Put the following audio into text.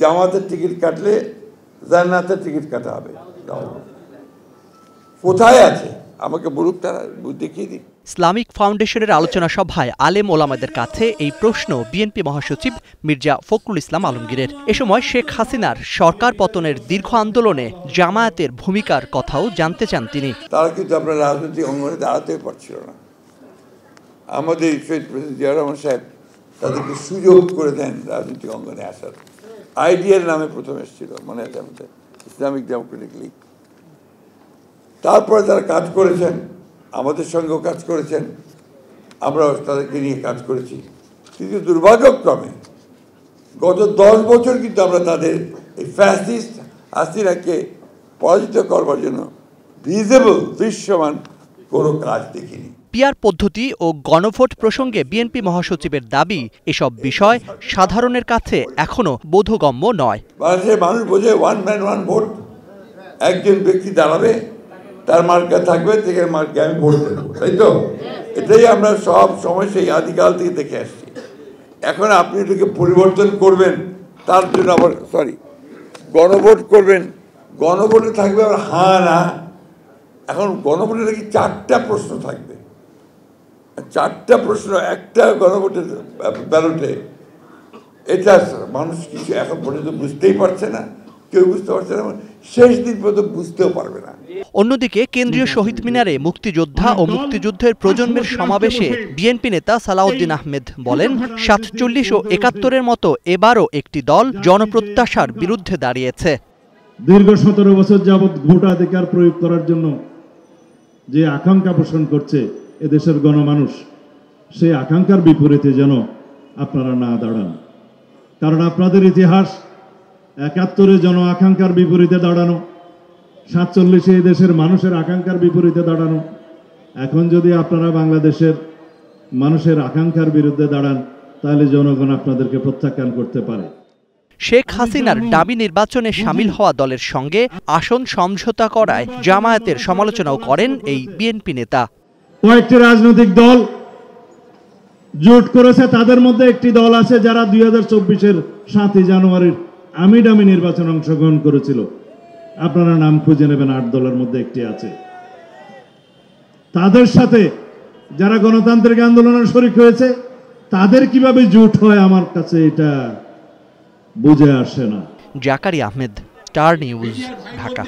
জামাতের টিকিট কাটলে জান্নাতের টিকিট কাটা হবে। কোথায় আছে আমাকে বলুক, তারা দেখিয়ে দিক। ইসলামিক ফাউন্ডেশনের আলোচনা সভায় আলেম ওলামাদের কাছে এই প্রশ্ন বিএনপি মহাসচিব মির্জা ফখরুল ইসলাম আলমগীরের। এ সময় শেখ হাসিনার সরকার পতনের দীর্ঘ আন্দোলনে জামায়াতের ভূমিকার কথাও জানতে চান তিনি। তারা কিন্তু আপনার রাজনৈতিক অঙ্গনে দাঁড়াতে পারছিল না। আমাদের প্রেসিডেন্ট জিয়া রহমান সাহেব তাদেরকে সুযোগ করে দেন রাজনৈতিক অঙ্গনে আসার। আইডিয়ার নামে প্রথম এসেছিল, মনে আছে আমাদের, ইসলামিক ডেমোক্রেটিক লীগ। তারপরে তারা কাজ করেছেন, আমাদের সঙ্গেও কাজ করেছেন, আমরাও তাদেরকে নিয়ে কাজ করেছি। কিন্তু দুর্ভাগ্যক্রমে গত 10 বছর কিন্তু আমরা তাদের এই ফ্যাসিস্ট হাসিনাকে পরাজিত করবার জন্য ভিজিবল দৃশ্যমান কোনো কাজ দেখিনি। পিআর পদ্ধতি ও গণভোট প্রসঙ্গে বিএনপি মহাসচিবের দাবি, এসব বিষয় সাধারণের কাছে এখনো বোধগম্য নয়। বাংলাদেশের মানুষ বোঝে ওয়ান ম্যান ওয়ান ভোট, একজন ব্যক্তি দাঁড়াবে, তার মার্কা থাকবে, থেকে মার্কে আমি ভোট দেবো, তাই তো? এটাই আমরা সব সময় সেই আদিকাল থেকে দেখে আসছি। এখন আপনি এটাকে পরিবর্তন করবেন, তার জন্য আবার গণভোট করবেন। গণভোটে থাকবে আবার হ্যাঁ না। এখন গণভোটে নাকি 4টা প্রশ্ন থাকবে, 4টা প্রশ্ন একটা গণভোটের ব্যালটে। এটা মানুষ কিছু এখন পর্যন্ত বুঝতেই পারছে না, কেউ বুঝতে পারছে না, শেষ দিন পর্যন্ত বুঝতেও পারবে না। অন্যদিকে কেন্দ্রীয় শহীদ মিনারে মুক্তিযোদ্ধা ও মুক্তিযুদ্ধের প্রজন্মের সমাবেশে বিএনপি নেতা সালাউদ্দিন আহমেদ বলেন, 47 ও 71-এর মতো এবারও একটি দল জনপ্রত্যাশার বিরুদ্ধে দাঁড়িয়েছে। দীর্ঘ 17 বছর যাবৎ ভোটাধিকার প্রয়োগ করার জন্য যে আকাঙ্ক্ষা পোষণ করছে এদেশের গণমানুষ, সেই আকাঙ্ক্ষার বিপরীতে যেন আপনারা না দাঁড়ান। কারণ আপনাদের ইতিহাস 71-এ জন আকাঙ্ক্ষার বিপরীতে দাঁড়ানো, 47-এ এই দেশের মানুষের আকাঙ্ক্ষার বিপরীতে দাঁড়ানো। এখন যদি আপনারা বাংলাদেশের মানুষের আকাঙ্ক্ষার বিরুদ্ধে দাঁড়ান, তাহলে জনগণ আপনাদেরকে প্রত্যাখ্যান করতে পারে। শেখ হাসিনার দাবি নির্বাচনে সামিল হওয়া দলের সঙ্গে আসন সমঝোতা করায় জামায়াতের সমালোচনাও করেন এই বিএনপি নেতা। কয়েকটি রাজনৈতিক দল জোট করেছে, তাদের মধ্যে একটি দল আছে যারা 2024-এর 7 জানুয়ারির আমিডামি নির্বাচনে অংশগ্রহণ করেছিল। আপনারা নাম খুঁজে নেবেন, 8 দলের মধ্যে একটি আছে। তাদের সাথে যারা গণতান্ত্রিক আন্দোলনে শরিক হয়েছে, তাদের কিভাবে জোট হয় আমার কাছে এটা বুঝে আসে না। Zakaria Ahmed, star news, Dhaka.